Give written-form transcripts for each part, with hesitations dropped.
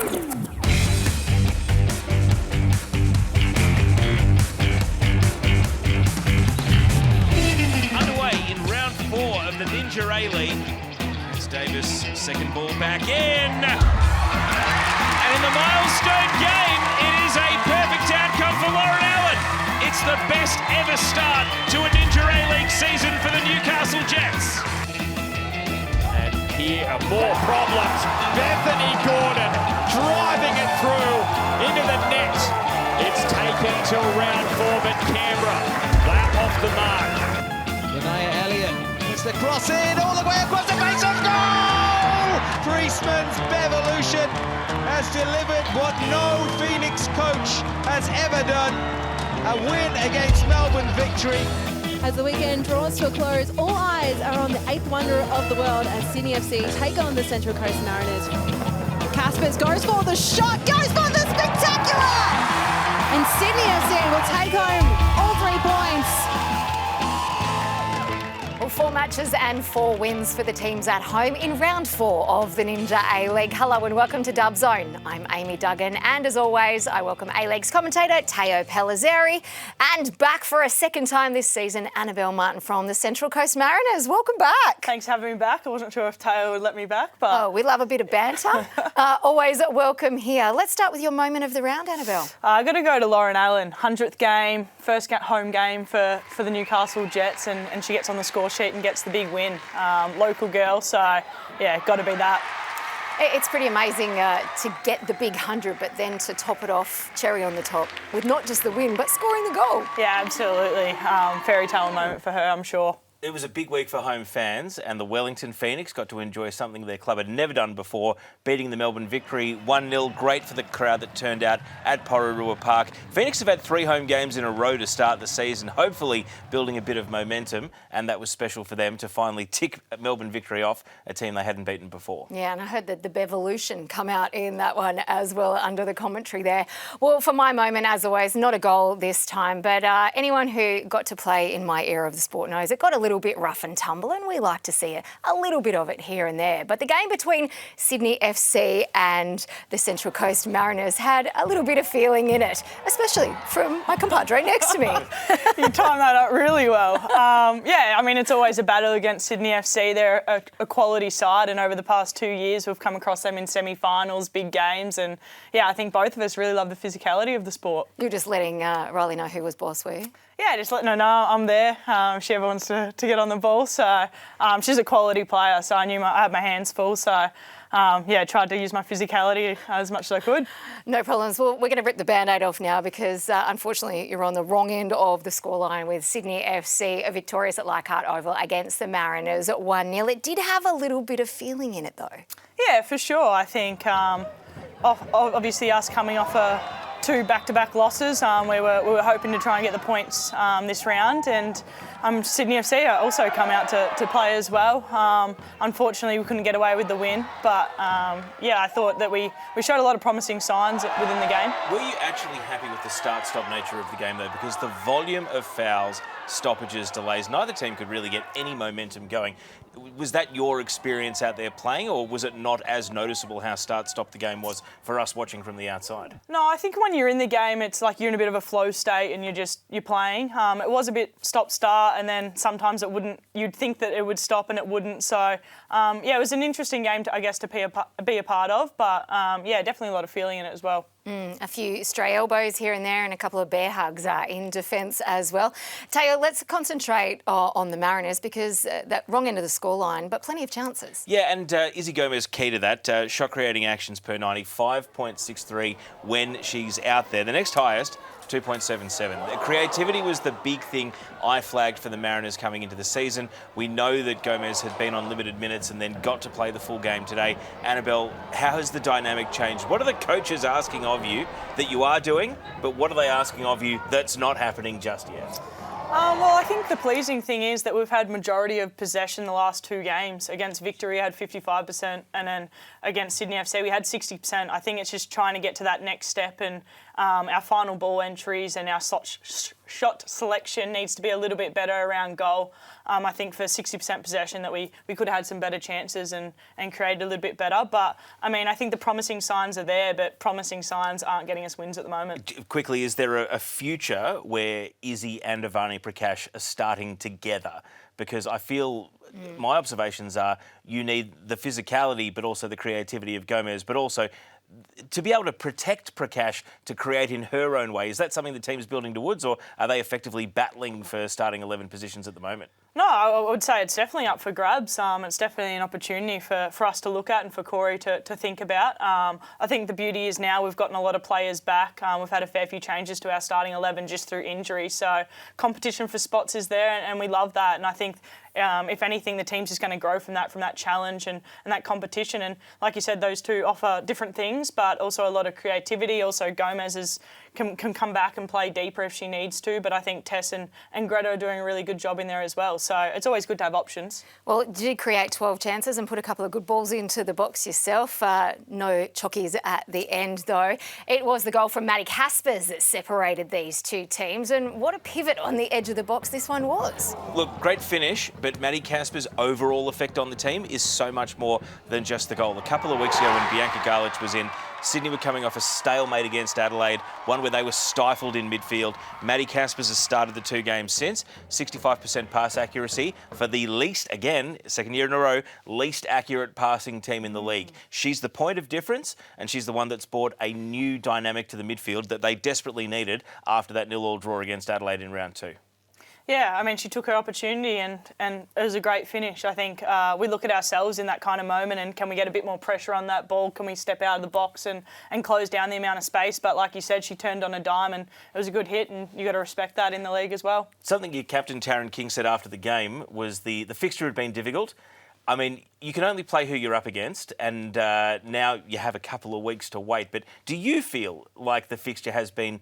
Underway in round 4 of the Ninja A-League. As Davis, second ball back in. And in the milestone game, it is a perfect outcome for Lauren Allan. It's the best ever start to a Ninja A-League season for the Newcastle Jets. And here are more problems. Bethany Gordon driving it through into the net. It's taken till round 4, but Canberra, that off the mark. Elliott puts the cross in all the way across the face of goal! Priestman's Bevolution has delivered what no Phoenix coach has ever done. A win against Melbourne Victory. As the weekend draws to a close, all eyes are on the 8th wonder of the world as Sydney FC take on the Central Coast Mariners. Caspers goes for the shot, goes for the spectacular! And Sydney FC will take home all 3 points. Well, 4 matches and 4 wins for the teams at home in round 4 of the Ninja A-League. Hello and welcome to Dub Zone. I'm Amy Duggan and as always, I welcome A-Leagues commentator Teo Pellizzeri and back for a second time this season, Annabel Martin from the Central Coast Mariners. Welcome back. Thanks for having me back. I wasn't sure if Teo would let me back, but... Oh, we love a bit of banter. Always welcome here. Let's start with your moment of the round, Annabel. I got to go to Lauren Allan. 100th game, first home game for the Newcastle Jets and she gets on the score sheet and gets the big win. Local girl, so yeah, got to be that. It's pretty amazing to get the big 100, but then to top it off, cherry on the top, with not just the win, but scoring the goal. Yeah, absolutely. Fairy tale moment for her, I'm sure. It was a big week for home fans, and the Wellington Phoenix got to enjoy something their club had never done before, beating the Melbourne Victory 1-0. Great for the crowd that turned out at Pororua Park. Phoenix have had 3 home games in a row to start the season, hopefully building a bit of momentum, and that was special for them to finally tick Melbourne Victory off, a team they hadn't beaten before. Yeah, and I heard that the Bevolution come out in that one as well under the commentary there. Well, for my moment, as always, not a goal this time, but anyone who got to play in my era of the sport knows it got a little bit rough and tumble, and we like to see a little bit of it here and there. But the game between Sydney FC and the Central Coast Mariners had a little bit of feeling in it, especially from my compadre next to me. You timed that up really well. Yeah, I mean, it's always a battle against Sydney FC. They're a quality side, and over the past 2 years, we've come across them in semi-finals, big games, and yeah, I think both of us really love the physicality of the sport. You're just letting Riley know who was boss, were you? Yeah, just letting her know I'm there. She ever wants to get on the ball. So she's a quality player, so I knew I had my hands full. So yeah, tried to use my physicality as much as I could. No problems. Well, we're going to rip the Band-Aid off now because unfortunately you're on the wrong end of the scoreline with Sydney FC victorious at Leichhardt Oval against the Mariners at 1-0. It did have a little bit of feeling in it though. Yeah, for sure. I think obviously us coming off 2 back-to-back losses. We were hoping to try and get the points this round, and Sydney FC also come out to play as well. Unfortunately, we couldn't get away with the win, but yeah, I thought that we showed a lot of promising signs within the game. Were you actually happy with the start-stop nature of the game though? Because the volume of fouls, stoppages, delays, neither team could really get any momentum going. Was that your experience out there playing, or was it not as noticeable how start-stop the game was for us watching from the outside? No, I think when you're in the game, it's like you're in a bit of a flow state and you're playing. It was a bit stop-start, and then sometimes you'd think that it would stop and it wouldn't. So yeah, it was an interesting game to be a part of, but yeah, definitely a lot of feeling in it as well. A few stray elbows here and there and a couple of bear hugs in defence as well. Teo, let's concentrate on the Mariners because that wrong end of the scoreline, but plenty of chances. Yeah, and Izzy Gomez key to that. Shot creating actions per 90, 5.63 when she's out there. The next highest, 2.77. Creativity was the big thing I flagged for the Mariners coming into the season. We know that Gomez had been on limited minutes and then got to play the full game today. Annabel, how has the dynamic changed? What are the coaches asking of you that you are doing, but what are they asking of you that's not happening just yet? Well, I think the pleasing thing is that we've had majority of possession the last 2 games. Against Victory, we had 55%, and then against Sydney FC, we had 60%. I think it's just trying to get to that next step and our final ball entries and our shot selection needs to be a little bit better around goal. I think for 60% possession that we could have had some better chances and created a little bit better. But, I mean, I think the promising signs are there, but promising signs aren't getting us wins at the moment. Quickly, is there a future where Izzy and Ivani Prakash are starting together? Because I feel my observations are you need the physicality but also the creativity of Gomez, but also to be able to protect Prakash to create in her own way. Is that something the team's building towards, or are they effectively battling for starting 11 positions at the moment? No, I would say it's definitely up for grabs. It's definitely an opportunity for us to look at and for Corey to think about. I think the beauty is now we've gotten a lot of players back. We've had a fair few changes to our starting 11 just through injury. So competition for spots is there, and we love that. And I think if anything, the team's just going to grow from that challenge and that competition. And like you said, those two offer different things, but also a lot of creativity. Also, Gomez can come back and play deeper if she needs to. But I think Tess and Greta are doing a really good job in there as well. So it's always good to have options. Well, did you create 12 chances and put a couple of good balls into the box yourself? No chockies at the end, though. It was the goal from Maddie Caspers that separated these two teams. And what a pivot on the edge of the box this one was. Look, great finish, but Maddie Casper's overall effect on the team is so much more than just the goal. A couple of weeks ago when Bianca Garlich was in, Sydney were coming off a stalemate against Adelaide, one where they were stifled in midfield. Maddie Caspers has started the 2 games since, 65% pass accuracy for the least, again, second year in a row, least accurate passing team in the league. She's the point of difference, and she's the one that's brought a new dynamic to the midfield that they desperately needed after that 0-0 draw against Adelaide in round 2. Yeah, I mean, she took her opportunity and it was a great finish. I think we look at ourselves in that kind of moment and can we get a bit more pressure on that ball? Can we step out of the box and close down the amount of space? But like you said, she turned on a dime and it was a good hit, and you got to respect that in the league as well. Something your captain, Taryn King, said after the game was the fixture had been difficult. I mean, you can only play who you're up against, and now you have a couple of weeks to wait. But do you feel like the fixture has been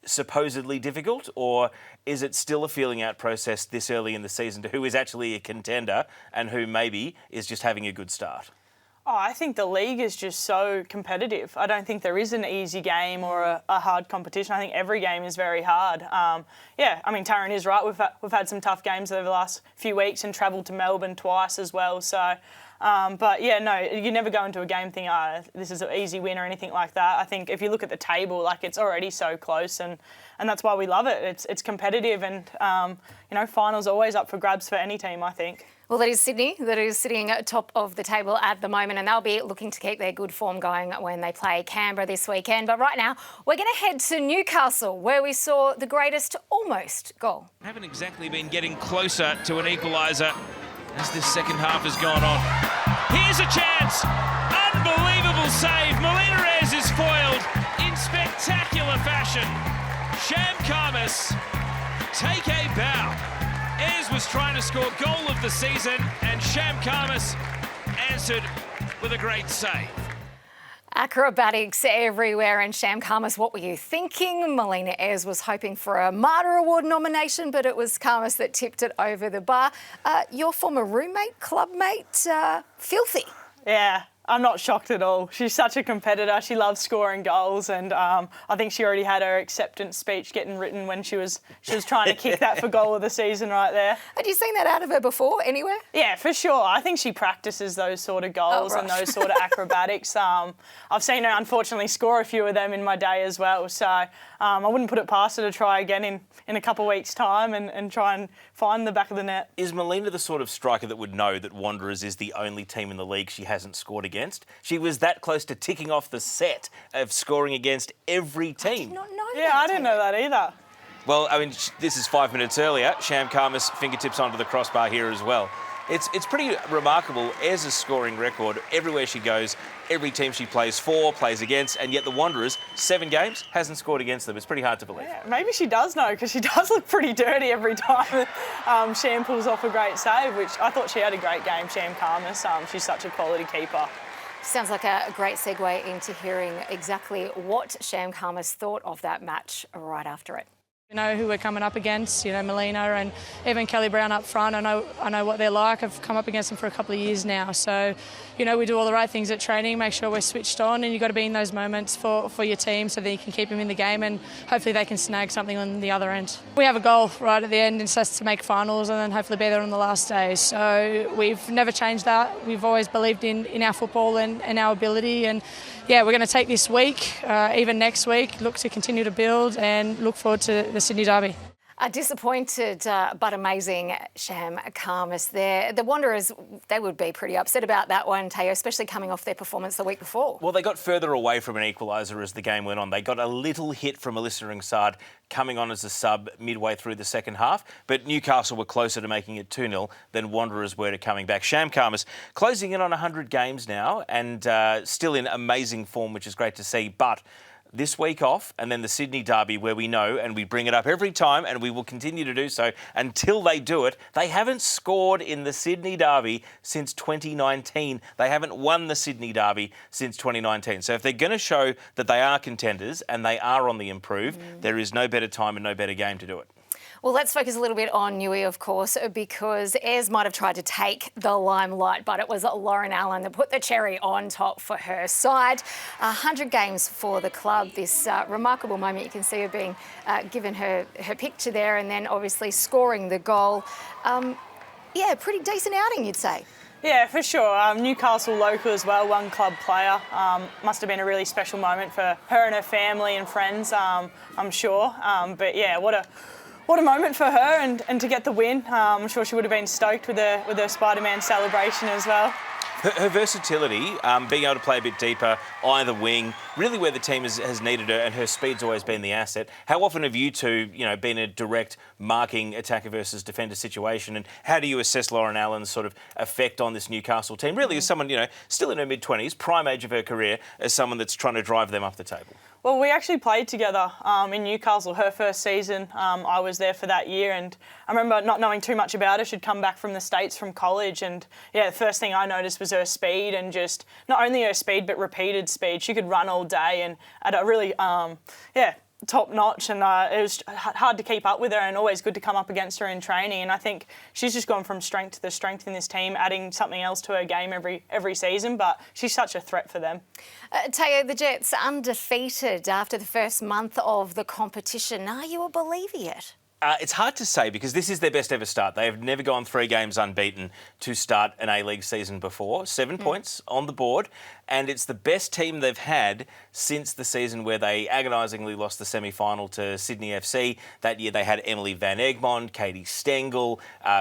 supposedly difficult, or is it still a feeling out process this early in the season to who is actually a contender and who maybe is just having a good start? Oh, I think the league is just so competitive. I don't think there is an easy game or a hard competition. I think every game is very hard. Yeah, I mean, Taryn is right. We've had some tough games over the last few weeks and travelled to Melbourne twice as well. So, but yeah, no, you never go into a game thinking, this is an easy win or anything like that. I think if you look at the table, like it's already so close, and that's why we love it. It's competitive, and finals always up for grabs for any team, I think. Well, that is Sydney, that is sitting at top of the table at the moment, and they'll be looking to keep their good form going when they play Canberra this weekend. But right now, we're going to head to Newcastle, where we saw the greatest almost goal. Haven't exactly been getting closer to an equaliser as this second half has gone on. Here's a chance. Unbelievable save. Melina Reyes is foiled in spectacular fashion. Sham Karmas, take a bow. Ez was trying to score goal of the season, and Sham Karmas answered with a great save. Acrobatics everywhere, and Sham Karmas, what were you thinking? Melina Ayres was hoping for a Martyr Award nomination, but it was Karmas that tipped it over the bar. Your former roommate, clubmate, filthy. Yeah. I'm not shocked at all. She's such a competitor. She loves scoring goals, and I think she already had her acceptance speech getting written when she was trying to kick that for goal of the season right there. Had you seen that out of her before anywhere? Yeah, for sure. I think she practices those sort of goals and those sort of acrobatics. I've seen her unfortunately score a few of them in my day as well, so I wouldn't put it past her to try again in a couple of weeks' time and try and find the back of the net. Is Melina the sort of striker that would know that Wanderers is the only team in the league she hasn't scored against? She was that close to ticking off the set of scoring against every team. I did not know that. Yeah, I didn't know that either. Well, I mean, this is 5 minutes earlier. Sham Karmas fingertips onto the crossbar here as well. It's pretty remarkable. Ayres' scoring record everywhere she goes, every team she plays for, plays against, and yet the Wanderers, 7 games, hasn't scored against them. It's pretty hard to believe. Yeah, maybe she does know, because she does look pretty dirty every time Sham pulls off a great save, which I thought she had a great game, Sham Karmas. She's such a quality keeper. Sounds like a great segue into hearing exactly what Sham Karmas thought of that match right after it. You know who we're coming up against, you know, Melina and even Kelly Brown up front. I know what they're like. I've come up against them for a couple of years now. So, you know, we do all the right things at training, make sure we're switched on, and you've got to be in those moments for your team so that you can keep them in the game and hopefully they can snag something on the other end. We have a goal right at the end, and it's to make finals and then hopefully be there on the last day. So we've never changed that. We've always believed in our football and our ability, and yeah, we're going to take this week, even next week, look to continue to build and look forward to the Sydney Derby. A disappointed but amazing Sham Khamis there. The Wanderers, they would be pretty upset about that one, Teo, especially coming off their performance the week before. Well, they got further away from an equaliser as the game went on. They got a little hit from Alyssa Ringsard coming on as a sub midway through the second half, but Newcastle were closer to making it 2-0 than Wanderers were to coming back. Sham Khamis closing in on 100 games now and still in amazing form, which is great to see, but this week off, and then the Sydney Derby, where we know, and we bring it up every time, and we will continue to do so until they do it, they haven't scored in the Sydney Derby since 2019. They haven't won the Sydney Derby since 2019. So if they're going to show that they are contenders and they are on the improve, there is no better time and no better game to do it. Well, let's focus a little bit on Newey, of course, because Ez might have tried to take the limelight, but it was Lauren Allan that put the cherry on top for her side. 100 games for the club. This remarkable moment, you can see her being given her picture there, and then obviously scoring the goal. Yeah, pretty decent outing, you'd say. Yeah, for sure. Newcastle local as well, one club player. Must have been a really special moment for her and her family and friends, I'm sure. But yeah, what a moment for her and to get the win. I'm sure she would have been stoked with her Spider-Man celebration as well. Her versatility, being able to play a bit deeper, either wing, really where the team has needed her, and her speed's always been the asset. How often have you two, been a direct marking attacker versus defender situation, and how do you assess Lauren Allan's sort of effect on this Newcastle team? Really, as someone, still in her mid-20s, prime age of her career, as someone that's trying to drive them up the table? Well, we actually played together in Newcastle. Her first season, I was there for that year, and I remember not knowing too much about her. She'd come back from the States from college, and yeah, the first thing I noticed was her speed, and just not only her speed but repeated speed. She could run all day and at a really, top notch, and it was hard to keep up with her, and always good to come up against her in training. And I think she's just gone from strength to strength in this team, adding something else to her game every season. But she's such a threat for them. Teo, the Jets undefeated after the first month of the competition. Are you a believer yet? It's hard to say because this is their best ever start. They have never gone 3 games unbeaten to start an A-League season before. 7 points on the board, and it's the best team they've had since the season where they agonisingly lost the semi-final to Sydney FC. That year they had Emily Van Egmond, Katie Stengel,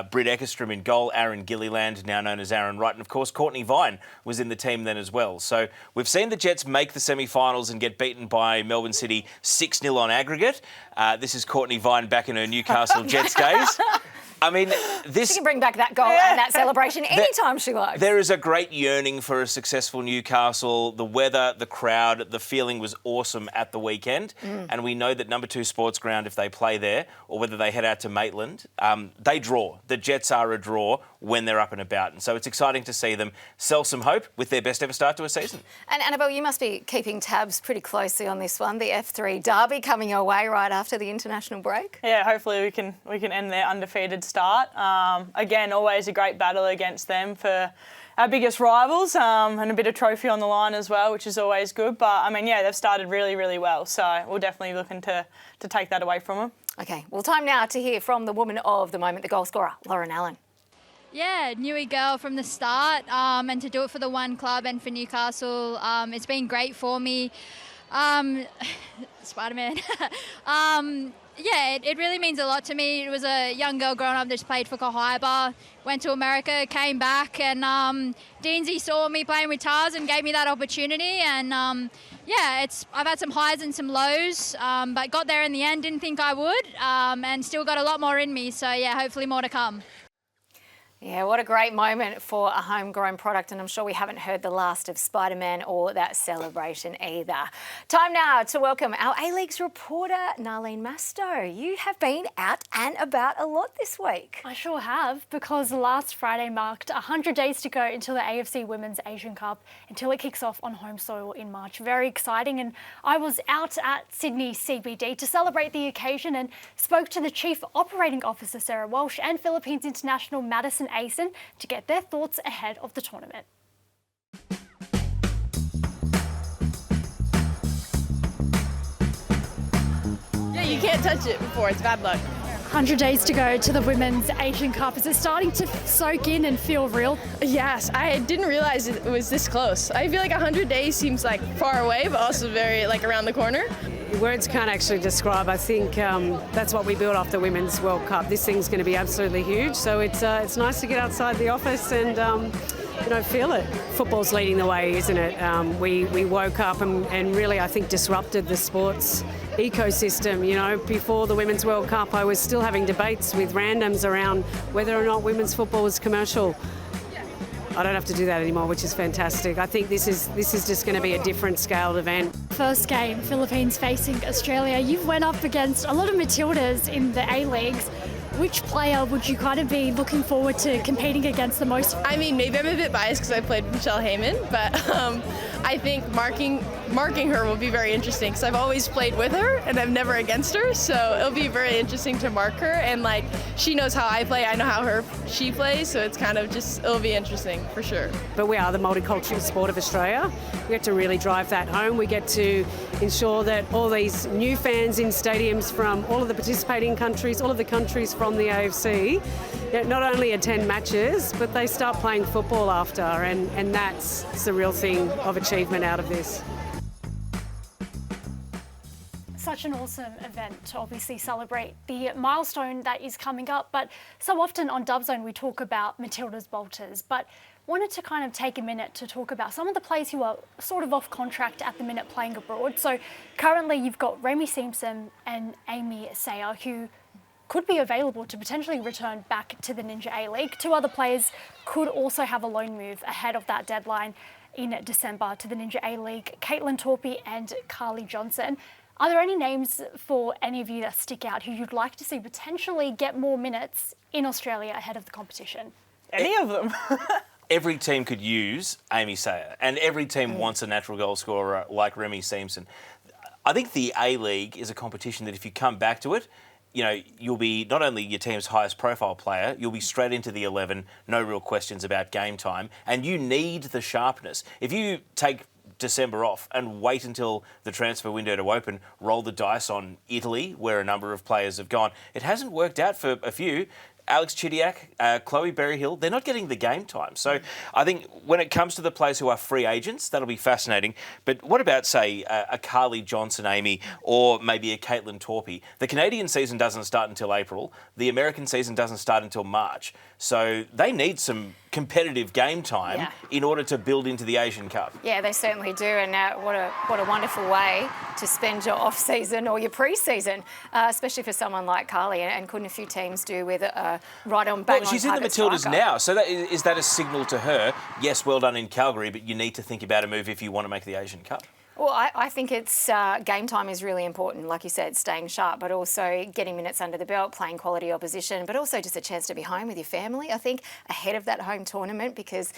Britt Eckerstrom in goal, Aaron Gilliland, now known as Aaron Wright, and of course Courtney Vine was in the team then as well. So we've seen the Jets make the semi-finals and get beaten by Melbourne City 6-0 on aggregate. This is Courtney Vine back in her Newcastle Jets days. I mean, she can bring back that goal and that celebration anytime she likes. There is a great yearning for a successful Newcastle. The weather, the crowd, the feeling was awesome at the weekend. And we know that number 2 Sports Ground, if they play there, or whether they head out to Maitland, they draw. The Jets are a draw when they're up and about. And so it's exciting to see them sell some hope with their best ever start to a season. And Annabel, you must be keeping tabs pretty closely on this one. The F3 Derby coming your way right after the international break. Yeah, hopefully we can end their undefeated start. Again, always a great battle against them for our biggest rivals, and a bit of trophy on the line as well, which is always good. But I mean, yeah, they've started really, really well. So we're definitely looking to take that away from them. Okay, well, time now to hear from the woman of the moment, the goal scorer, Lauren Allan. Yeah, Newey girl from the start, and to do it for the one club and for Newcastle, it's been great for me. Spider-Man. Yeah, it really means a lot to me. It was a young girl growing up that just played for Cohiba, went to America, came back, and Deansy saw me playing with Tars and gave me that opportunity. And yeah, I've had some highs and some lows, but got there in the end. Didn't think I would, and still got a lot more in me. So yeah, hopefully more to come. Yeah, what a great moment for a homegrown product, and I'm sure we haven't heard the last of Spider-Man or that celebration either. Time now to welcome our A-Leagues reporter, Narlene Masto. You have been out and about a lot this week. I sure have, because last Friday marked 100 days to go until the AFC Women's Asian Cup, until it kicks off on home soil in March. Very exciting, and I was out at Sydney CBD to celebrate the occasion and spoke to the Chief Operating Officer, Sarah Walsh, and Philippines International Madison Asen to get their thoughts ahead of the tournament. Yeah, you can't touch it before, it's bad luck. 100 days to go to the Women's Asian Cup. Is it starting to soak in and feel real? Yes, I didn't realize it was this close. I feel like 100 days seems like far away, but also very like around the corner. Words can't actually describe. I think that's what we built off the Women's World Cup. This thing's going to be absolutely huge. So it's nice to get outside the office and feel it. Football's leading the way, isn't it? We woke up and really, I think, disrupted the sports ecosystem. You know, before the Women's World Cup, I was still having debates with randoms around whether or not women's football was commercial. I don't have to do that anymore, which is fantastic. I think this is just going to be a different scaled event. First game, Philippines facing Australia. You've went up against a lot of Matildas in the A-Leagues. Which player would you kind of be looking forward to competing against the most? I mean, maybe I'm a bit biased because I played with Michelle Heyman, but I think marking her will be very interesting because I've always played with her and I've never against her, so it'll be very interesting to mark her. And like, she knows how I play, I know how she plays, so it's kind of it'll be interesting for sure. But we are the multicultural sport of Australia. We get to really drive that home. We get to ensure that all these new fans in stadiums from all of the participating countries, all of the countries from the AFC, not only attend matches, but they start playing football after, and that's the real thing of achievement out of this. Such an awesome event to obviously celebrate the milestone that is coming up, but so often on Dub Zone we talk about Matildas bolters, but wanted to kind of take a minute to talk about some of the players who are sort of off contract at the minute playing abroad. So currently you've got Remy Simpson and Amy Sayer, who could be available to potentially return back to the Ninja A-League. Two other players could also have a loan move ahead of that deadline in December to the Ninja A-League, Caitlin Torpey and Carly Johnson. Are there any names for any of you that stick out who you'd like to see potentially get more minutes in Australia ahead of the competition? Any of them. Every team could use Amy Sayer, and every team wants a natural goal scorer like Remy Simpson. I think the A-League is a competition that if you come back to it, you know, you'll be not only your team's highest profile player, you'll be straight into the 11, no real questions about game time, and you need the sharpness. If you take December off and wait until the transfer window to open, roll the dice on Italy, where a number of players have gone, it hasn't worked out for a few. Alex Chidiac, Chloe Berryhill, they're not getting the game time. So I think when it comes to the players who are free agents, that'll be fascinating. But what about, say, a Carly Johnson, Amy, or maybe a Caitlin Torpey? The Canadian season doesn't start until April. The American season doesn't start until March. So they need some competitive game time in order to build into the Asian Cup. Yeah, they certainly do, and what a wonderful way to spend your off-season or your pre-season, especially for someone like Carly, and couldn't a few teams do with right on bang on. Well, she's in the Matildas striker now, so is that a signal to her? Yes, well done in Calgary, but you need to think about a move if you want to make the Asian Cup. Well, I think it's game time is really important, like you said, staying sharp, but also getting minutes under the belt, playing quality opposition, but also just a chance to be home with your family, I think, ahead of that home tournament, because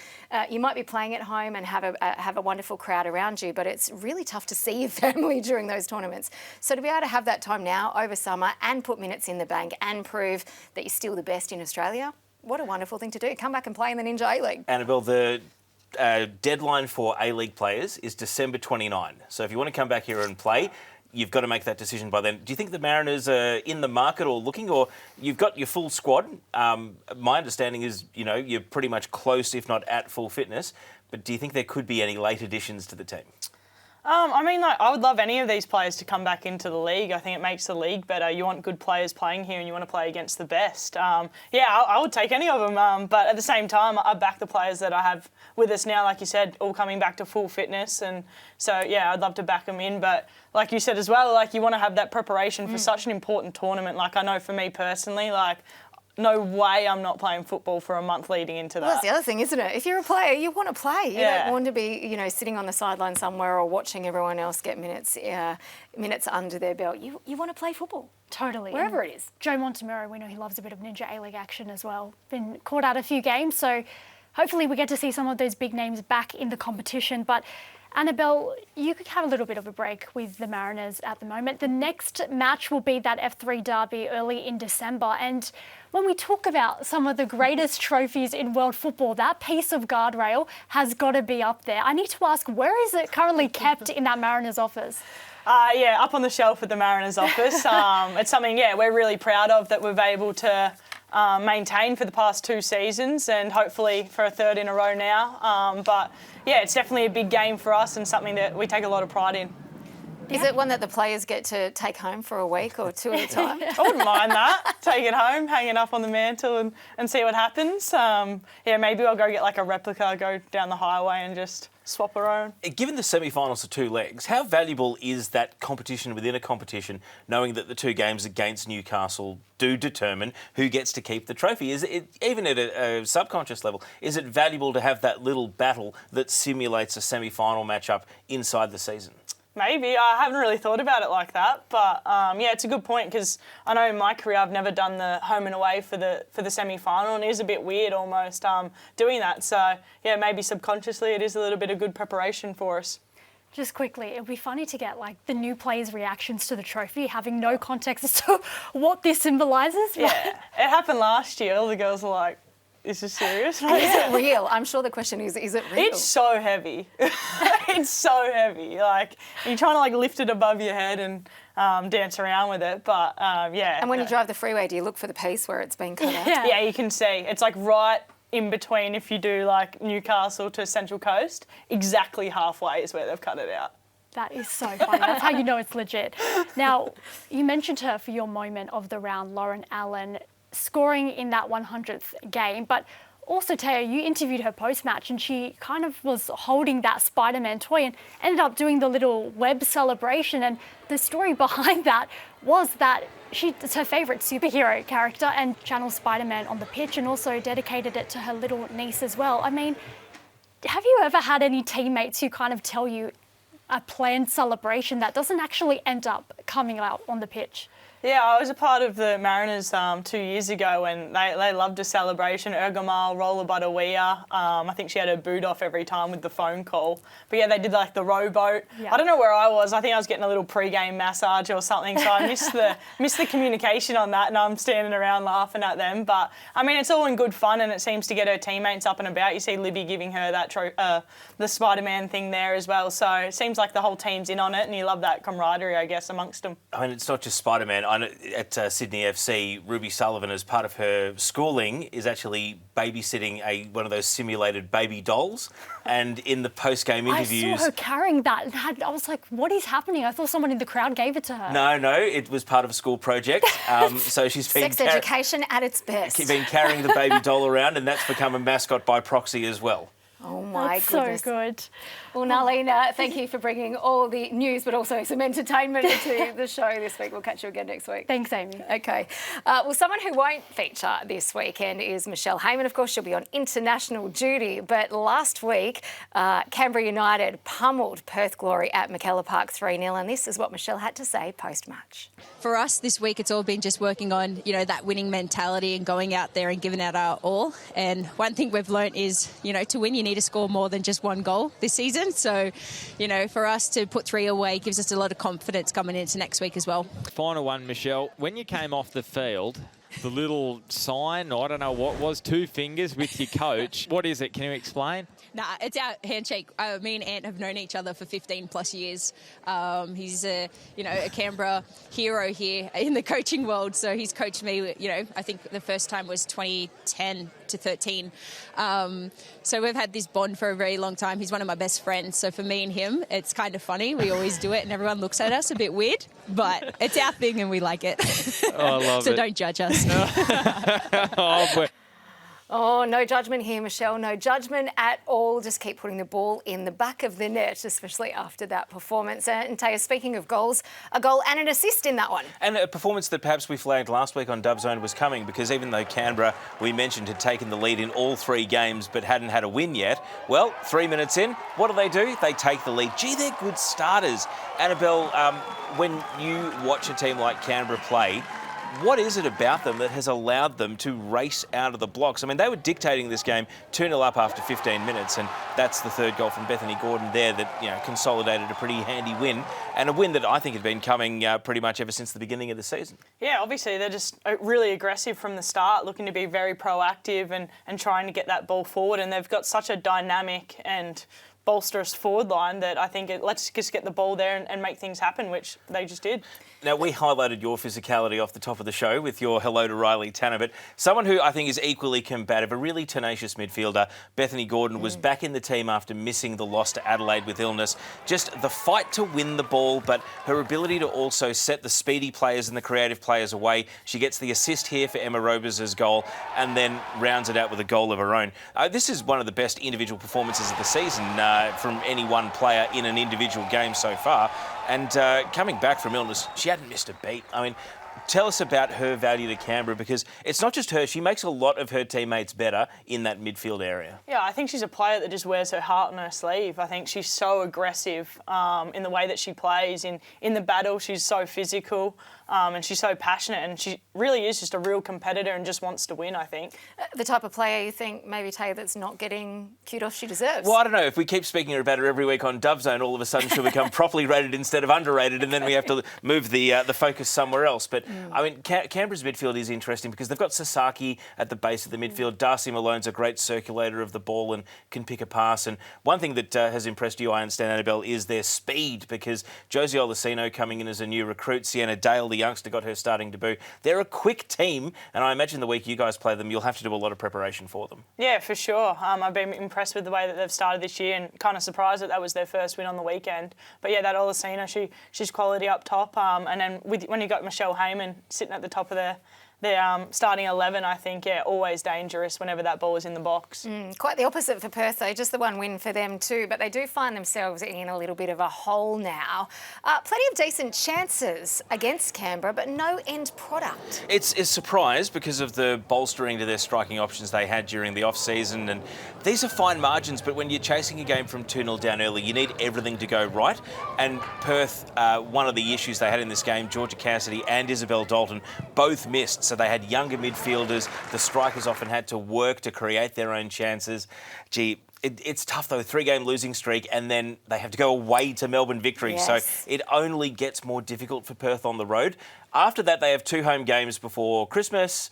you might be playing at home and have a wonderful crowd around you, but it's really tough to see your family during those tournaments. So to be able to have that time now over summer and put minutes in the bank and prove that you're still the best in Australia, what a wonderful thing to do. Come back and play in the Ninja A-League. Annabel, the deadline for A-League players is December 29. So if you want to come back here and play, you've got to make that decision by then. Do you think the Mariners are in the market or looking, or you've got your full squad? My understanding is, you know, you're pretty much close, if not at full fitness. But do you think there could be any late additions to the team? I mean, like, I would love any of these players to come back into the league. I think it makes the league better. You want good players playing here and you want to play against the best. I would take any of them. But at the same time, I back the players that I have with us now, like you said, all coming back to full fitness. And so, yeah, I'd love to back them in. But like you said as well, like, you want to have that preparation for such an important tournament. Like, I know for me personally, like, no way I'm not playing football for a month leading into that. Well, that's the other thing, isn't it? If you're a player, you want to play. You don't want to be, sitting on the sideline somewhere or watching everyone else get minutes under their belt. You want to play football. Totally. Wherever it is. Joe Montemurro, we know he loves a bit of Ninja A-League action as well. Been caught out a few games, so hopefully we get to see some of those big names back in the competition. But Annabel, you could have a little bit of a break with the Mariners at the moment. The next match will be that F3 derby early in December. And when we talk about some of the greatest trophies in world football, that piece of guardrail has got to be up there. I need to ask, where is it currently kept in that Mariners office? Up on the shelf at the Mariners office. It's something, we're really proud of that we've able to maintain for the past 2 seasons and hopefully for a third in a row now. But it's definitely a big game for us and something that we take a lot of pride in. Is it one that the players get to take home for a week or 2 at a time? I wouldn't mind that. Take it home, hang it up on the mantle and see what happens. Maybe I'll go get like a replica, go down the highway and just swap around. Given the semi-finals are 2 legs, how valuable is that competition within a competition, knowing that the 2 games against Newcastle do determine who gets to keep the trophy? Is it, even at a subconscious level, is it valuable to have that little battle that simulates a semi-final matchup inside the season? Maybe. I haven't really thought about it like that, but it's a good point because I know in my career I've never done the home and away for the semi-final, and it is a bit weird almost doing that. So maybe subconsciously it is a little bit of good preparation for us. Just quickly, it'd be funny to get like the new players' reactions to the trophy, having no context as to what this symbolises. Yeah, it happened last year. All the girls are like, is this serious? Is it real? I'm sure the question is it real? It's so heavy. It's so heavy. Like, you're trying to like lift it above your head and dance around with it. But And when you drive the freeway, do you look for the piece where it's been cut out? Yeah, you can see. It's like right in between if you do like Newcastle to Central Coast, exactly halfway is where they've cut it out. That is so funny. That's how you know it's legit. Now, you mentioned her for your moment of the round, Lauren Allan, scoring in that 100th game, but also, Teo, you interviewed her post-match and she kind of was holding that Spider-Man toy and ended up doing the little web celebration, and the story behind that was that it's her favourite superhero character and channeled Spider-Man on the pitch and also dedicated it to her little niece as well. I mean, have you ever had any teammates who kind of tell you a planned celebration that doesn't actually end up coming out on the pitch? Yeah, I was a part of the Mariners 2 years ago and they loved a celebration. Ergamal, Rollerbutterwea. I think she had her boot off every time with the phone call. But yeah, they did like the rowboat. Yeah. I don't know where I was. I think I was getting a little pre-game massage or something, so I missed the communication on that, and I'm standing around laughing at them. But I mean, it's all in good fun, and it seems to get her teammates up and about. You see Libby giving her that the Spider-Man thing there as well. So it seems like the whole team's in on it, and you love that camaraderie, I guess, amongst them. I mean, it's not just Spider-Man. At Sydney FC, Ruby Sullivan, as part of her schooling, is actually babysitting one of those simulated baby dolls. And in the post-game interviews... I saw her carrying that. I was like, what is happening? I thought someone in the crowd gave it to her. No, it was part of a school project. So she's been... Sex education at its best. Been carrying the baby doll around, and that's become a mascot by proxy as well. Oh, my That's goodness. so good. Well, Nalina, thank you for bringing all the news but also some entertainment into the show this week. We'll catch you again next week. Thanks, Amy. Okay. Well, someone who won't feature this weekend is Michelle Heyman. Of course, she'll be on international duty. But last week, Canberra United pummeled Perth Glory at McKellar Park 3-0, and this is what Michelle had to say post-match. For us this week, it's all been just working on, that winning mentality and going out there and giving it our all. And one thing we've learnt is, to win, you need to score more than just one goal this season. So, for us to put 3 away gives us a lot of confidence coming into next week as well. Final one, Michelle. When you came off the field, the little sign, I don't know what was, 2 fingers with your coach. What is it? Can you explain? Nah, it's our handshake. Me and Ant have known each other for 15 plus years. He's a Canberra hero here in the coaching world. So he's coached me, I think the first time was 2010 to 13. So we've had this bond for a very long time. He's one of my best friends. So for me and him, it's kind of funny. We always do it and everyone looks at us a bit weird, but it's our thing and we like it. Oh, I love so it. Don't judge us. Oh, no judgment here, Michelle. No judgment at all. Just keep putting the ball in the back of the net, especially after that performance. And Teo, speaking of goals, a goal and an assist in that one. And a performance that perhaps we flagged last week on Dub Zone was coming, because even though Canberra, we mentioned, had taken the lead in all 3 games but hadn't had a win yet, well, 3 minutes in, what do? They take the lead. Gee, they're good starters. Annabel, when you watch a team like Canberra play, what is it about them that has allowed them to race out of the blocks? I mean, they were dictating this game 2-0 up after 15 minutes, and that's the 3rd goal from Bethany Gordon there that, consolidated a pretty handy win, and a win that I think had been coming pretty much ever since the beginning of the season. Yeah, obviously they're just really aggressive from the start, looking to be very proactive and trying to get that ball forward, and they've got such a dynamic and bolsterous forward line that I think let's just get the ball there and make things happen, which they just did. Now, we highlighted your physicality off the top of the show with your hello to Riley Tanner, but someone who I think is equally combative, a really tenacious midfielder, Bethany Gordon, was back in the team after missing the loss to Adelaide with illness. Just the fight to win the ball, but her ability to also set the speedy players and the creative players away. She gets the assist here for Emma Robers' goal and then rounds it out with a goal of her own. This is one of the best individual performances of the season from any one player in an individual game so far. And coming back from illness, she hadn't missed a beat. I mean, tell us about her value to Canberra, because it's not just her. She makes a lot of her teammates better in that midfield area. Yeah, I think she's a player that just wears her heart on her sleeve. I think she's so aggressive in the way that she plays. In the battle, she's so physical. And she's so passionate, and she really is just a real competitor and just wants to win, I think. The type of player you think, maybe, Teo, that's not getting kudos she deserves? Well, I don't know. If we keep speaking about her every week on Dub Zone, all of a sudden she'll become properly rated instead of underrated, and then we have to move the focus somewhere else. But, I mean, Canberra's midfield is interesting because they've got Sasaki at the base of the midfield. Darcy Malone's a great circulator of the ball and can pick a pass. And one thing that has impressed you, I understand, Annabel, is their speed, because Josie Olasino coming in as a new recruit, Sienna Dale, the youngster, got her starting debut. They're a quick team, and I imagine the week you guys play them, you'll have to do a lot of preparation for them. Yeah, for sure. I've been impressed with the way that they've started this year, and kind of surprised that was their first win on the weekend. But yeah, that Olasino, she's quality up top. And then when you got Michelle Heyman sitting at the top of their starting 11, I think, always dangerous whenever that ball is in the box. Quite the opposite for Perth, though. Just the one win for them too, but they do find themselves in a little bit of a hole now. Plenty of decent chances against Canberra, but no end product. It's a surprise because of the bolstering to their striking options they had during the off-season, and these are fine margins, but when you're chasing a game from 2-0 down early, you need everything to go right. And Perth, one of the issues they had in this game, Georgia Cassidy and Isabel Dalton both missed. So they had younger midfielders. The strikers often had to work to create their own chances. Gee, it's tough, though. 3-game losing streak, and then they have to go away to Melbourne Victory. Yes. So it only gets more difficult for Perth on the road. After that, they have 2 home games before Christmas.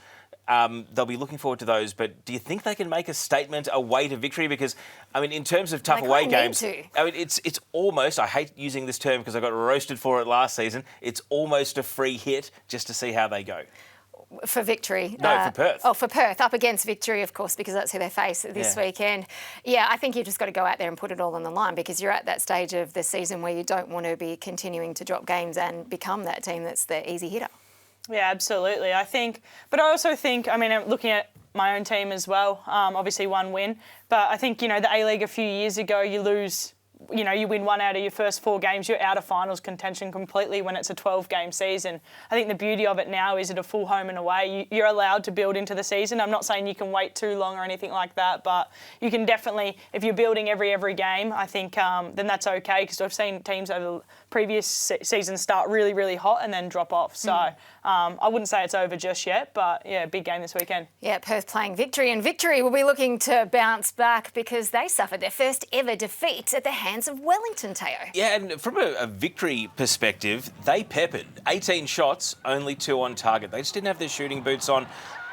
They'll be looking forward to those, but do you think they can make a statement away to Victory? Because, I mean, in terms of tough away games, I mean, it's almost, I hate using this term because I got roasted for it last season, it's almost a free hit just to see how they go. For Victory? No, for Perth. Oh, for Perth. Up against Victory, of course, because that's who they face this weekend. Yeah, I think you've just got to go out there and put it all on the line, because you're at that stage of the season where you don't want to be continuing to drop games and become that team that's the easy hitter. Yeah, absolutely. But I also think, I mean, I'm looking at my own team as well, obviously 1 win, but I think, the A-League a few years ago, you lose, you win 1 out of your first 4 games, you're out of finals contention completely when it's a 12-game season. I think the beauty of it now is at a full home and away. You're allowed to build into the season. I'm not saying you can wait too long or anything like that, but you can definitely, if you're building every game, I think then that's okay, because I've seen teams over the previous seasons start really, really hot and then drop off. So I wouldn't say it's over just yet, but yeah, big game this weekend. Yeah, Perth playing Victory, and Victory will be looking to bounce back because they suffered their first ever defeat at the hands of Wellington, Teo. Yeah, and from a Victory perspective, they peppered. 18 shots, only 2 on target. They just didn't have their shooting boots on.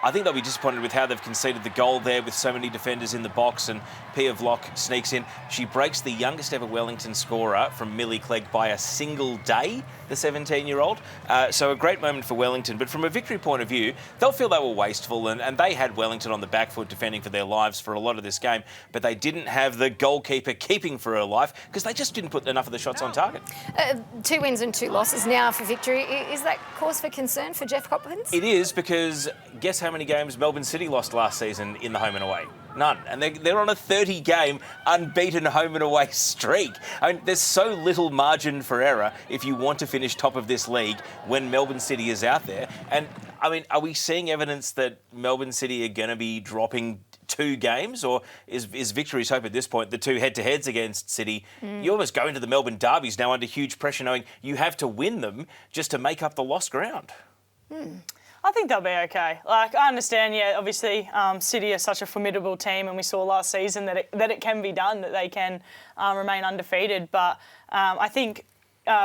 I think they'll be disappointed with how they've conceded the goal there with so many defenders in the box, and Pia Vlock sneaks in. She breaks the youngest ever Wellington scorer from Millie Clegg by a single day, the 17-year-old. So a great moment for Wellington. But from a Victory point of view, they'll feel they were wasteful, and they had Wellington on the back foot defending for their lives for a lot of this game, but they didn't have the goalkeeper keeping for her life because they just didn't put enough of the shots on target. 2 wins and 2 losses now for Victory. Is that cause for concern for Jeff Hopkins? It is, because guess how many games Melbourne City lost last season in the home and away? None. And they're on a 30-game unbeaten home and away streak. I mean, there's so little margin for error if you want to finish top of this league when Melbourne City is out there. And, I mean, are we seeing evidence that Melbourne City are going to be dropping 2 games, or is victory's hope at this point the 2 head-to-heads against City? You almost go into the Melbourne derbies now under huge pressure, knowing you have to win them just to make up the lost ground. I think they'll be okay. Like, I understand, yeah, obviously City are such a formidable team, and we saw last season that it can be done, that they can remain undefeated. But I think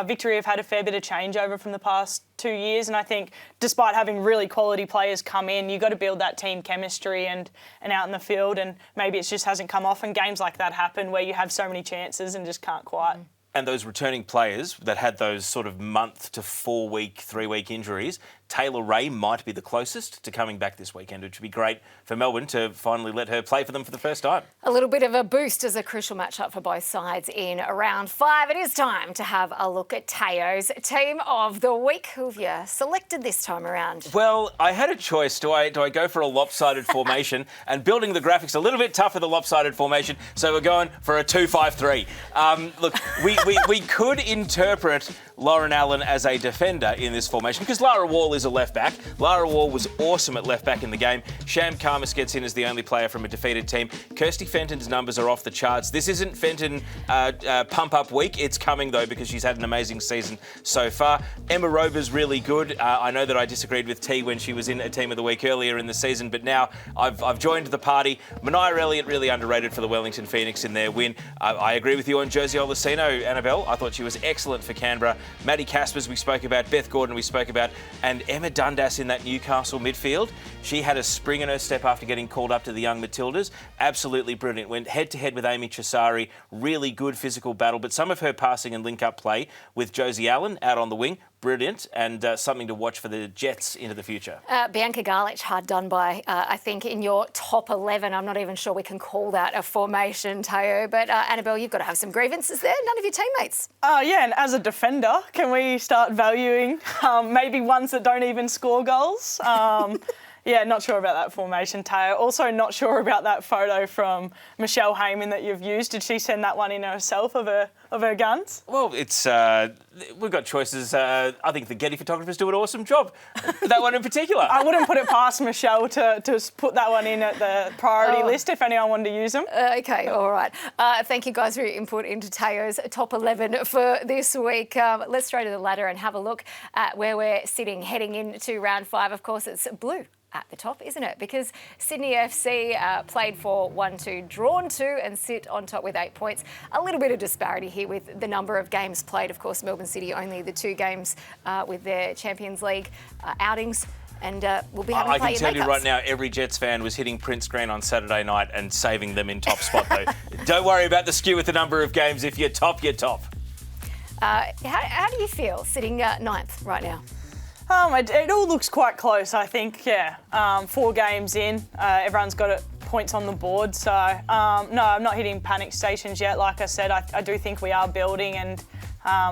Victory have had a fair bit of changeover from the past 2 years, and I think despite having really quality players come in, you've got to build that team chemistry and out in the field, and maybe it just hasn't come off, and games like that happen where you have so many chances and just can't quite. And those returning players that had those sort of month to 4 week, 3 week injuries, Taylor Ray might be the closest to coming back this weekend, which would be great for Melbourne to finally let her play for them for the first time. A little bit of a boost as a crucial matchup for both sides in round 5. It is time to have a look at Teo's team of the week. Who have you selected this time around? Well, I had a choice. Do I go for a lopsided formation? And building the graphics a little bit tougher, the lopsided formation, so we're going for a 2-5-3. Look, we could interpret Lauren Allan as a defender in this formation because Lara Wall is a left back. Lara Wall was awesome at left back in the game. Sham Karmas gets in as the only player from a defeated team. Kirsty Fenton's numbers are off the charts. This isn't Fenton pump up week. It's coming though because she's had an amazing season so far. Emma Rover's really good. I know that I disagreed with T when she was in a team of the week earlier in the season, but now I've joined the party. Mania Elliott really underrated for the Wellington Phoenix in their win. I agree with you on Josie Olasino, Annabel. I thought she was excellent for Canberra. Maddie Caspers we spoke about, Beth Gordon we spoke about, and Emma Dundas in that Newcastle midfield. She had a spring in her step after getting called up to the young Matildas. Absolutely brilliant. Went head-to-head with Amy Chisari. Really good physical battle, but some of her passing and link-up play with Josie Allan out on the wing, brilliant, and something to watch for the Jets into the future. Bianca Garlich, hard done by, I think, in your top 11. I'm not even sure we can call that a formation, Teo. But Annabel, you've got to have some grievances there. None of your teammates. Yeah, and as a defender, can we start valuing maybe ones that don't even score goals? Yeah, not sure about that formation, Teo. Also not sure about that photo from Michelle Heyman that you've used. Did she send that one in herself of her guns? Well, it's we've got choices. I think the Getty photographers do an awesome job. That one in particular. I wouldn't put it past Michelle to put that one in at the priority list if anyone wanted to use them. Okay, all right. Thank you guys for your input into Teo's top 11 for this week. Let's throw to the ladder and have a look at where we're sitting heading into round 5. Of course, it's blue at the top, isn't it? Because Sydney FC played for 1-2, drawn 2 and sit on top with 8 points. A little bit of disparity here with the number of games played. Of course, Melbourne City only the 2 games with their Champions League outings. And we'll be having to play I can tell you right now, every Jets fan was hitting print screen on Saturday night and saving them in top spot, though. Don't worry about the skew with the number of games. If you're top, you're top. How do you feel sitting 9th right now? It all looks quite close, I think, yeah. 4 games in, everyone's got points on the board. So, no, I'm not hitting panic stations yet. Like I said, I do think we are building and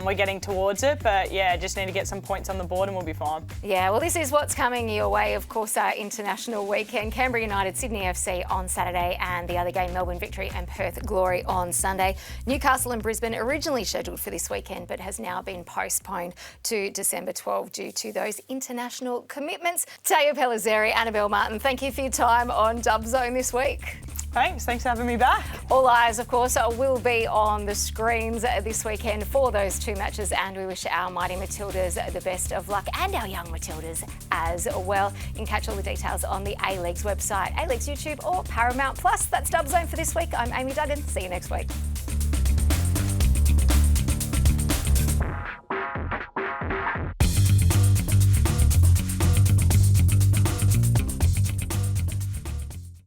we're getting towards it. But, yeah, just need to get some points on the board and we'll be fine. Yeah, well, this is what's coming your way. Of course, our international weekend. Canberra United, Sydney FC on Saturday, and the other game, Melbourne Victory and Perth Glory on Sunday. Newcastle and Brisbane originally scheduled for this weekend, but has now been postponed to December 12 due to those international commitments. Teo Pellizzeri, Annabel Martin, thank you for your time on Dub Zone this week. Thanks for having me back. All eyes, of course, will be on the screens this weekend for those 2 matches, and we wish our mighty Matildas the best of luck, and our young Matildas as well. You can catch all the details on the A-Leagues website, A-Leagues YouTube or Paramount Plus. That's Dub Zone for this week. I'm Amy Duggan. See you next week.